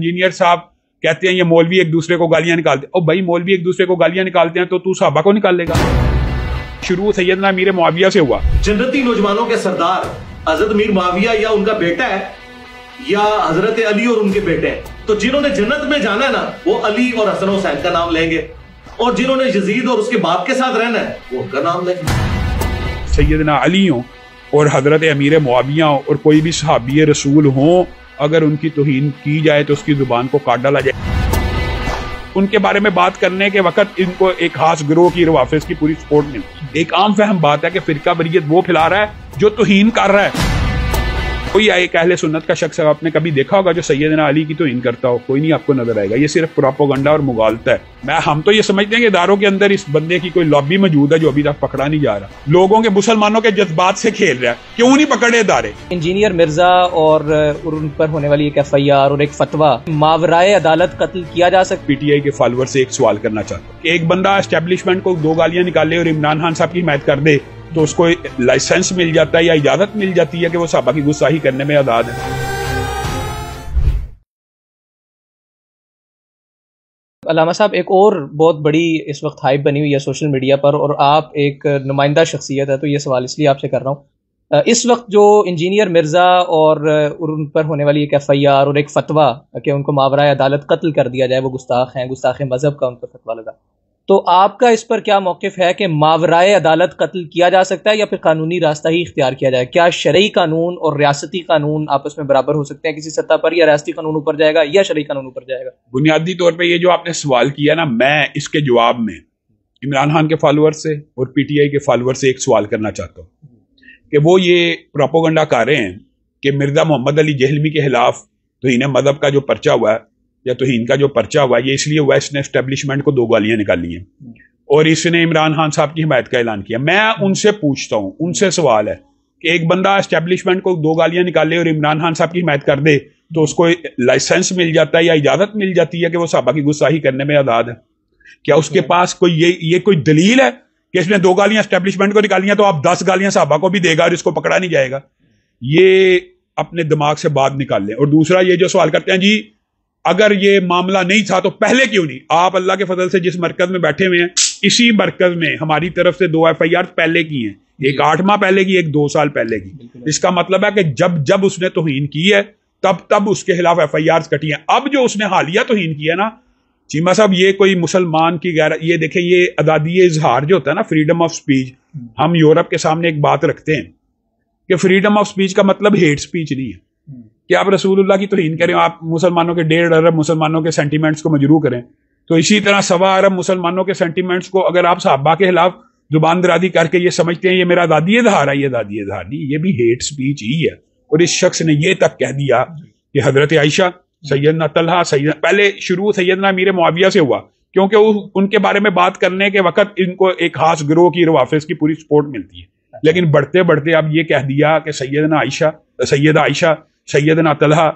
Engineer साहब कहते हैं ये मौलवी एक दूसरे को गालियां निकालते हैं। ओ भाई मौलवी एक दूसरे को गालियां निकालते हैं तो तू सहाबा को निकाल लेगा। शुरू सैयदना अमीर मुआविया से हुआ। जन्नती नौजवानों के सरदार हजरत अमीर मुआविया या उनका बेटा है या हजरत अली और उनके बेटे हैं। तो जिन्होंने जन्नत में जाना है ना वो अली और हसन हुसैन का नाम लेंगे, और जिन्होंने यजीद और उसके बाप के साथ रहना है वो उनका नाम लेंगे। सैयदना अली हो और हजरत अमीर मुआविया हो और कोई भी सहाबी रसूल हो, अगर उनकी तौहीन की जाए तो उसकी जुबान को काट डाला जाए। उनके बारे में बात करने के वक्त इनको एक खास गिरोह की रवाफिज की पूरी सपोर्ट मिलती है। एक आम फहम बात है कि फिरका बरियत वो फैला रहा है जो तौहीन कर रहा है। कोई एक अहले सुन्नत का शख्स आपने कभी देखा होगा जो सैयदना अली की तौहीन करता हो? कोई नहीं आपको नजर आएगा। ये सिर्फ प्रोपेगेंडा और मुगालता है। हम तो ये समझते हैं कि इदारों के अंदर इस बंदे की कोई लॉबी मौजूद है जो अभी तक पकड़ा नहीं जा रहा। लोगों के मुसलमानों के जज्बात से खेल रहा है। क्यों नहीं पकड़े इदारे? इंजीनियर मिर्जा और उन पर होने वाली एक FIR और एक फतवा, मावराए अदालत कत्ल किया जा सकता। PTI के फॉलोअर से एक सवाल करना चाहता हूँ। एक बंदा एस्टेब्लिशमेंट को 2 गालियां निकाले और इमरान खान साहब की हिमायत कर दे तो उसको लाइसेंस मिल जाता है या इजाजत मिल जाती है कि वो सहाबा की गुस्ताखी करने में आजाद है। अल्लामा साहब, एक और बहुत बड़ी इस वक्त हाइप बनी हुई है सोशल मीडिया पर, और आप एक नुमाइंदा शख्सियत है तो ये सवाल इसलिए आपसे कर रहा हूँ। इस वक्त जो इंजीनियर मिर्जा और उन पर होने वाली एक FIR और एक फतवा कि उनको मावराए अदालत कत्ल कर दिया जाए, वो गुस्ताख हैं, गुस्ताख मजहब का उन पर फतवा लगा, तो आपका इस पर क्या मौक़िफ़ है कि मावराए अदालत कत्ल किया जा सकता है या फिर कानूनी रास्ता ही इख्तियार किया जाए? क्या शरई कानून और रियासती कानून आपस में बराबर हो सकते हैं किसी सतह पर, या रियासती कानून ऊपर जाएगा या शरई कानून ऊपर जाएगा? बुनियादी तौर पे ये जो आपने सवाल किया ना, मैं इसके जवाब में इमरान खान के फॉलोअर से और PTI के फॉलोअर से एक सवाल करना चाहता हूँ कि वो ये प्रोपेगेंडा कर रहे हैं कि मिर्जा मोहम्मद अली जहलवी के खिलाफ तौहीन मजहब का जो पर्चा हुआ है या तौहीन का जो पर्चा हुआ है, ये इसलिए हुआ इसने एस्टेब्लिशमेंट को 2 गालियां निकाली हैं और इसने इमरान खान साहब की हिमायत का ऐलान किया। मैं उनसे पूछता हूँ, उनसे सवाल है कि एक बंदा एस्टेब्लिशमेंट को 2 गालियां निकाले और इमरान खान साहब की हिमायत कर दे तो उसको लाइसेंस मिल जाता है या इजाजत मिल जाती है कि वो सहाबा की गुस्ताखी करने में आजाद है? क्या उसके पास कोई ये कोई दलील है कि इसने 2 गालियां एस्टेब्लिशमेंट को निकाली हैं तो आप 10 गालियां सहाबा को भी देगा और इसको पकड़ा नहीं जाएगा? ये अपने दिमाग से बात निकाल लें। और दूसरा ये जो सवाल करते हैं, जी अगर ये मामला नहीं था तो पहले क्यों नहीं? आप अल्लाह के फजल से जिस मरकज में बैठे हुए हैं, इसी मरकज में हमारी तरफ से 2 FIR पहले की हैं, एक 8 माह पहले की, एक 2 साल पहले की। इसका मतलब है कि जब उसने तौहीन की है तब उसके खिलाफ FIR कटी हैं। अब जो उसने हालिया तौहीन किया ना चीमा साहब, ये कोई मुसलमान की गैर, ये देखें, ये आज़ादी इजहार जो होता है ना, फ्रीडम ऑफ स्पीच, हम यूरोप के सामने एक बात रखते हैं कि फ्रीडम ऑफ स्पीच का मतलब हेट स्पीच नहीं है कि आप रसूलुल्लाह की तौहीन करें, आप मुसलमानों के 1.5 अरब मुसलमानों के सेंटीमेंट्स को मजरू करें। तो इसी तरह 1.25 अरब मुसलमानों के सेंटीमेंट्स को अगर आप सहाबा के खिलाफ जुबान दराजी करके ये समझते हैं ये मेरा आज़ादी इजहार है, ये आज़ादी इजहार नहीं, ये भी हेट स्पीच ही है। और इस शख्स ने ये तक कह दिया कि हजरत आयशा, सैयदना तलहा, पहले शुरू सैयदना अमीर मुआविया से हुआ क्योंकि उनके बारे में बात करने के वक्त इनको एक खास गिरोह की रवाफिज की पूरी सपोर्ट मिलती है। लेकिन बढ़ते बढ़ते अब ये कह दिया कि सैयदना आयशा, सैयदना तलहा,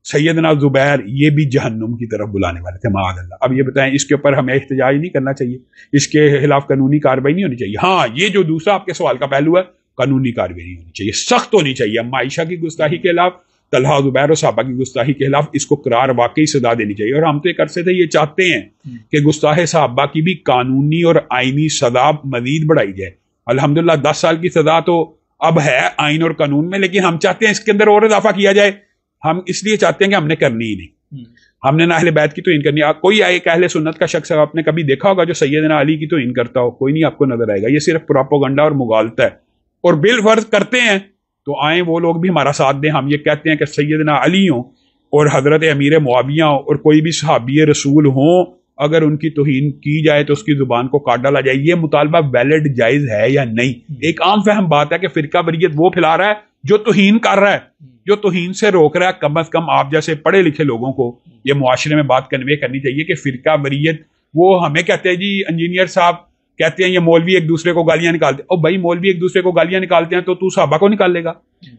सैयदना जुबैर ये भी जहन्नुम की तरफ बुलाने वाले थे, माअल्लाह। अब ये बताएं, इसके ऊपर हमें एहतजाज नहीं करना चाहिए? इसके खिलाफ कानूनी कार्रवाई नहीं होनी चाहिए? हाँ, ये जो दूसरा आपके सवाल का पहलू है, कानूनी कार्रवाई नहीं होनी चाहिए, सख्त होनी चाहिए। अम्मा आयशा की गुस्ताखी के खिलाफ, तलहा जुबैर और सहाबा की गुस्ताखी के खिलाफ इसको करार वाकई सजा देनी चाहिए। और हम तो एक अरसे से ये चाहते हैं कि गुस्ताखे सहाबा की भी कानूनी और आईनी सजा मजीद बढ़ाई जाए। अल्हम्दुलिल्लाह 10 साल की सजा तो अब है आइन और कानून में, लेकिन हम चाहते हैं इसके अंदर और इजाफा किया जाए। हम इसलिए चाहते हैं कि हमने करनी ही नहीं, हमने ना अहले बैत की तौहीन करनी। कोई एक अहले सुन्नत का शख्स आपने कभी देखा होगा जो सैयदना अली की तौहीन करता हो? कोई नहीं आपको नजर आएगा। ये सिर्फ प्रोपेगेंडा और मुगालता है। और बिल फर्ज करते हैं तो आए वो लोग भी हमारा साथ दें। हम ये कहते हैं कि सैयदना अली हो और हजरत अमीर मुआविया हो और कोई भी सहाबी रसूल हो, अगर उनकी तौहीन की जाए तो उसकी जुबान को काट डाला जाए। ये मुतालबा वैलिड, जायज है या नहीं? एक आम फहम बात है कि फिरका बरियत वो फैला रहा है जो तौहीन कर रहा है, जो तौहीन से रोक रहा है। कम अज कम आप जैसे पढ़े लिखे लोगों को ये मुआशरे में बात कन्वे करनी चाहिए कि फिरका बरियत, वो हमें कहते हैं, जी इंजीनियर साहब कहते हैं ये मौलवी एक दूसरे को गालियां निकालते हैं। ओ भाई मौलवी एक दूसरे को गालियां निकालते हैं तो तू सहाबा को निकाल लेगा?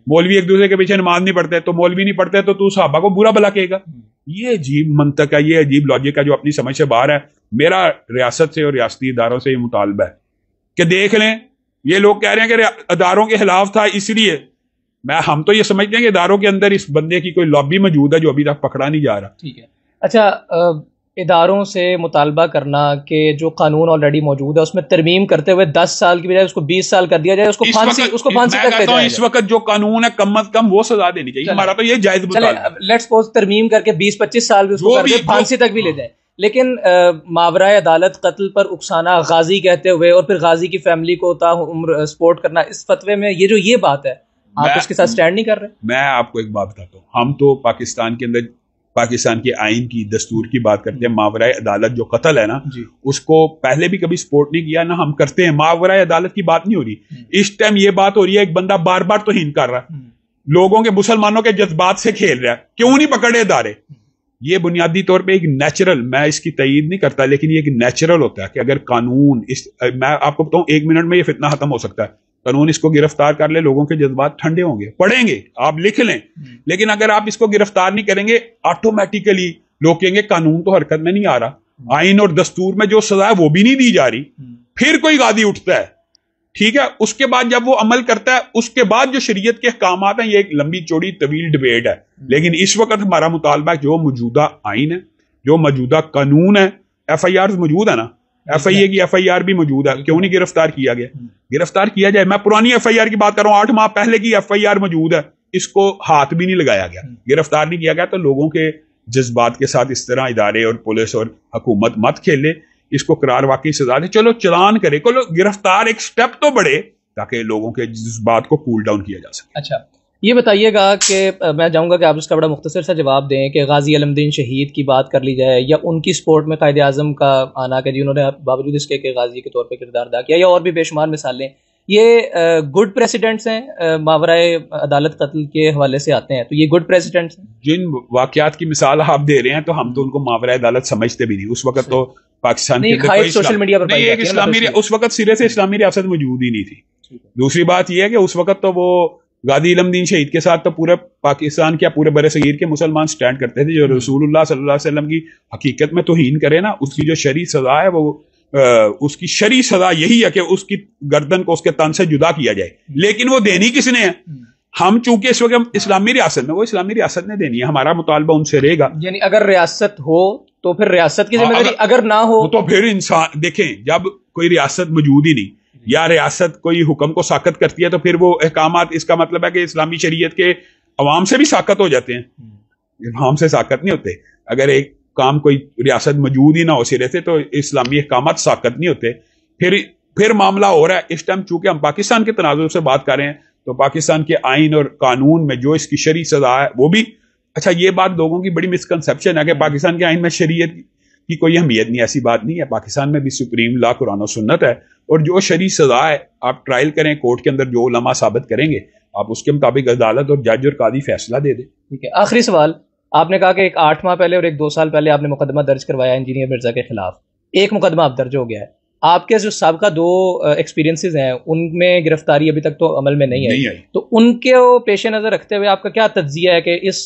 मौलवी एक दूसरे के पीछे नमाज नहीं पढ़ते तो मौलवी नहीं पढ़ते तो तू सहाबा को बुरा भला कहेगा? ये अजीब मंतक है, ये अजीब लॉजिक है जो अपनी समझ से बाहर है। मेरा रियासत से और रियासती इदारों से ये मुतालबा है कि देख लें, ये लोग कह रहे हैं कि इदारों के खिलाफ था इसलिए ہم تو یہ سمجھتے ہیں کہ اداروں کے اندر اس بندے کی کوئی لابی موجود ہے جو ابھی تک پکڑا نہیں جا رہا. ٹھیک ہے. اچھا, اداروں سے مطالبہ کرنا کہ جو قانون آلریڈی موجود ہے اس میں ترمیم کرتے ہوئے 10 سال کی بجائے اس کو 20 سال کر دیا جائے, اس کو پھانسی تک لے جائے. اس وقت جو قانون ہے کم از کم وہ سزا دینی چاہیے. ہمارا تو یہ جائز مطالبہ. لیٹس سپوز ترمیم کر کے 20-25 سال بھی اس کو کر دے, پھانسی تک بھی لے جائے. لیکن ماورائے عدالت قتل پر اکسانا, غازی کہتے ہوئے, اور پھر غازی کی فیملی کو تا عمر سپورٹ کرنا, اس فتوے میں یہ بات ہے, آپ اس کے ساتھ سٹینڈ نہیں کر رہے؟ میں آپ کو ایک بات بتاتا ہوں. ہم تو پاکستان کے اندر پاکستان کے آئین کی, دستور کی بات کرتے ہیں. ماورائے عدالت جو قتل ہے نا, اس کو پہلے بھی کبھی سپورٹ نہیں کیا, نہ ہم کرتے ہیں. ماورائے عدالت کی بات نہیں ہو رہی اس ٹائم. یہ بات ہو رہی ہے ایک بندہ بار بار توہین کر رہا ہے, لوگوں کے, مسلمانوں کے جذبات سے کھیل رہا ہے, کیوں نہیں پکڑے ادارے؟ یہ بنیادی طور پہ ایک نیچرل, میں اس کی تائید نہیں کرتا, لیکن یہ ایک نیچرل ہوتا ہے کہ اگر قانون میں آپ کو بتاؤں 1 منٹ میں یہ فتنہ ختم ہو سکتا ہے. قانون اس کو گرفتار کر لے, لوگوں کے جذبات ٹھنڈے ہوں گے, پڑھیں گے, آپ لکھ لیں. لیکن اگر آپ اس کو گرفتار نہیں کریں گے, آٹومیٹیکلی لوگ کہیں گے قانون تو حرکت میں نہیں آ رہا, آئین اور دستور میں جو سزا ہے وہ بھی نہیں دی جا رہی. پھر کوئی غازی اٹھتا ہے, ٹھیک ہے, اس کے بعد جب وہ عمل کرتا ہے, اس کے بعد جو شریعت کے احکامات ہیں, یہ ایک لمبی چوڑی طویل ڈبیٹ ہے. لیکن اس وقت ہمارا مطالبہ ہے جو موجودہ آئین ہے, جو موجودہ قانون ہے, FIR موجود ہے نا, FIA کی FIR بھی موجود ہے, کیوں نہیں گرفتار کیا گیا؟ گرفتار کیا جائے. میں پرانی FIR کی بات کر رہا ہوں, 8 ماہ پہلے کی FIR موجود ہے, اس کو ہاتھ بھی نہیں لگایا گیا, گرفتار نہیں کیا گیا. تو لوگوں کے جذبات کے ساتھ اس طرح ادارے اور پولیس اور حکومت مت کھیلے, اس کو قرار واقعی سزا دے. چلو چلان کرے, چلو گرفتار, ایک سٹیپ تو بڑھے تاکہ لوگوں کے جذبات کو کول ڈاؤن کیا جا سکے. اچھا, یہ بتائیے گا کہ میں چاہوں گا کہ آپ اس کا بڑا مختصر سا جواب دیں کہ غازی علم دین شہید کی بات کر لی جائے, یا ان کی سپورٹ میں قائد اعظم کا آنا کہ جنہوں نے باوجود اس کے کہ غازی کے طور پہ کردار ادا کیا, یا اور بھی بے شمار مثالیں, یہ گڈ پریسیڈنٹس ہیں, ماورائے عدالت قتل کے حوالے سے آتے ہیں, تو یہ گڈ پریسیڈنٹس ہیں. جن واقعات کی مثال آپ دے رہے ہیں تو ہم تو ان کو ماورائے عدالت سمجھتے بھی نہیں. اس وقت تو پاکستان کے سوشل میڈیا پر اس وقت سرے سے اسلامی ریاست موجود ہی نہیں تھی. دوسری بات یہ ہے کہ اس وقت تو وہ غازی علم دین شہید کے ساتھ تو پورے پاکستان کے, پورے بر صغیر کے مسلمان سٹینڈ کرتے تھے. جو رسول اللہ صلی اللہ علیہ وسلم کی حقیقت میں توہین کرے نا, اس کی جو شرعی سزا ہے, وہ اس کی شرعی سزا یہی ہے کہ اس کی گردن کو اس کے تن سے جدا کیا جائے. لیکن وہ دینی کس نے ہے؟ ہم چونکہ اس وقت اسلامی ریاست میں, وہ اسلامی ریاست نے دینی ہے. ہمارا مطالبہ ان سے رہے گا. یعنی اگر ریاست ہو تو پھر ریاست کی ذمہ داری, اگر نہ ہو تو پھر انسان دیکھیں, جب کوئی ریاست موجود ہی نہیں یا ریاست کوئی حکم کو ساقط کرتی ہے تو پھر وہ احکامات, اس کا مطلب ہے کہ اسلامی شریعت کے عوام سے بھی ساقط ہو جاتے ہیں. عوام سے ساقط نہیں ہوتے. اگر ایک کام کوئی ریاست موجود ہی نہ ہو سرے سے تو اسلامی احکامات ساقط نہیں ہوتے. پھر معاملہ ہو رہا ہے اس ٹائم, چونکہ ہم پاکستان کے تناظر سے بات کر رہے ہیں, تو پاکستان کے آئین اور قانون میں جو اس کی شرعی سزا ہے وہ بھی, اچھا یہ بات لوگوں کی بڑی مسکنسیپشن ہے کہ پاکستان کے آئین میں شریعت کی کوئی اہمیت نہیں. ایسی بات نہیں ہے. پاکستان میں بھی سپریم لا قرآن و سنت ہے, اور جو شرعی سزا ہے آپ ٹرائل کریں کورٹ کے اندر, جو علماء ثابت کریں گے آپ اس کے مطابق عدالت اور جج اور قاضی فیصلہ دے دیں. ٹھیک ہے. آخری سوال, آپ نے کہا کہ ایک 8 ماہ پہلے اور ایک 2 سال پہلے آپ نے مقدمہ درج کروایا انجینئر مرزا کے خلاف, ایک مقدمہ اب درج ہو گیا ہے. آپ کے جو سابقہ 2 ایکسپیرینسز ہیں ان میں گرفتاری ابھی تک تو عمل میں نہیں آئی, تو ان کے پیش نظر رکھتے ہوئے آپ کا کیا تجزیہ ہے کہ اس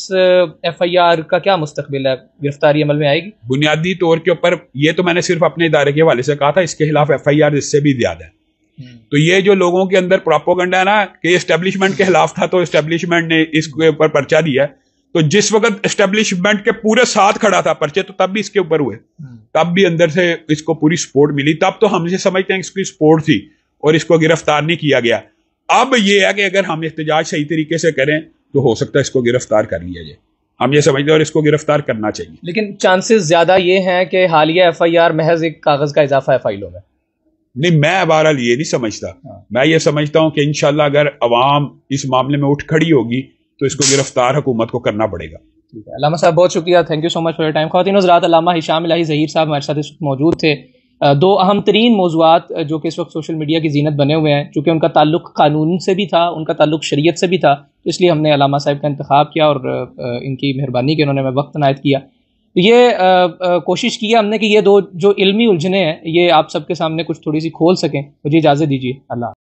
FIR کا کیا مستقبل ہے؟ گرفتاری عمل میں آئے گی؟ بنیادی طور کے اوپر یہ تو میں نے صرف اپنے ادارے کے حوالے سے کہا تھا, اس کے خلاف FIR اس سے بھی زیادہ ہے. تو یہ جو لوگوں کے اندر پروپیگنڈا ہے نا کہ اسٹیبلشمنٹ کے خلاف تھا, تو اسٹیبلشمنٹ نے اس کے اوپر پرچہ دیا, تو جس وقت اسٹیبلشمنٹ کے پورے ساتھ کھڑا تھا پرچے, تو تب بھی اس کے اوپر ہوئے, تب بھی اندر سے اس کو پوری سپورٹ ملی. تب تو ہم یہ سمجھتے ہیں کہ اس کی سپورٹ تھی اور اس کو گرفتار نہیں کیا گیا. اب یہ ہے کہ اگر ہم احتجاج صحیح طریقے سے کریں تو ہو سکتا ہے اس کو گرفتار کر لیا جائے. ہم یہ سمجھتے ہیں اور اس کو گرفتار کرنا چاہیے. لیکن چانسز زیادہ یہ ہیں کہ حالیہ FIR محض ایک کاغذ کا اضافہ ہے فائلوں میں. نہیں, میں بہرحال یہ نہیں سمجھتا. میں یہ سمجھتا ہوں کہ انشاءاللہ اگر عوام اس معاملے میں اٹھ کھڑی ہوگی تو اس کو گرفتار حکومت کو کرنا پڑے گا. علامہ صاحب بہت شکریہ, thank you so much for your time. خواتین و حضرات, علامہ ہشام الہی ظہیر صاحب ہمارے ساتھ اس وقت موجود تھے. 2 اہم ترین موضوعات جو کہ اس وقت سوشل میڈیا کی زینت بنے ہوئے ہیں, چونکہ ان کا تعلق قانون سے بھی تھا, ان کا تعلق شریعت سے بھی تھا, اس لیے ہم نے علامہ صاحب کا انتخاب کیا اور ان کی مہربانی کہ انہوں نے ہمیں وقت عنایت کیا. یہ کوشش کی ہے ہم نے کہ یہ 2 جو علمی الجھنیں ہیں یہ آپ سب کے سامنے کچھ تھوڑی سی کھول سکیں. مجھے اجازت دیجیے. اللہ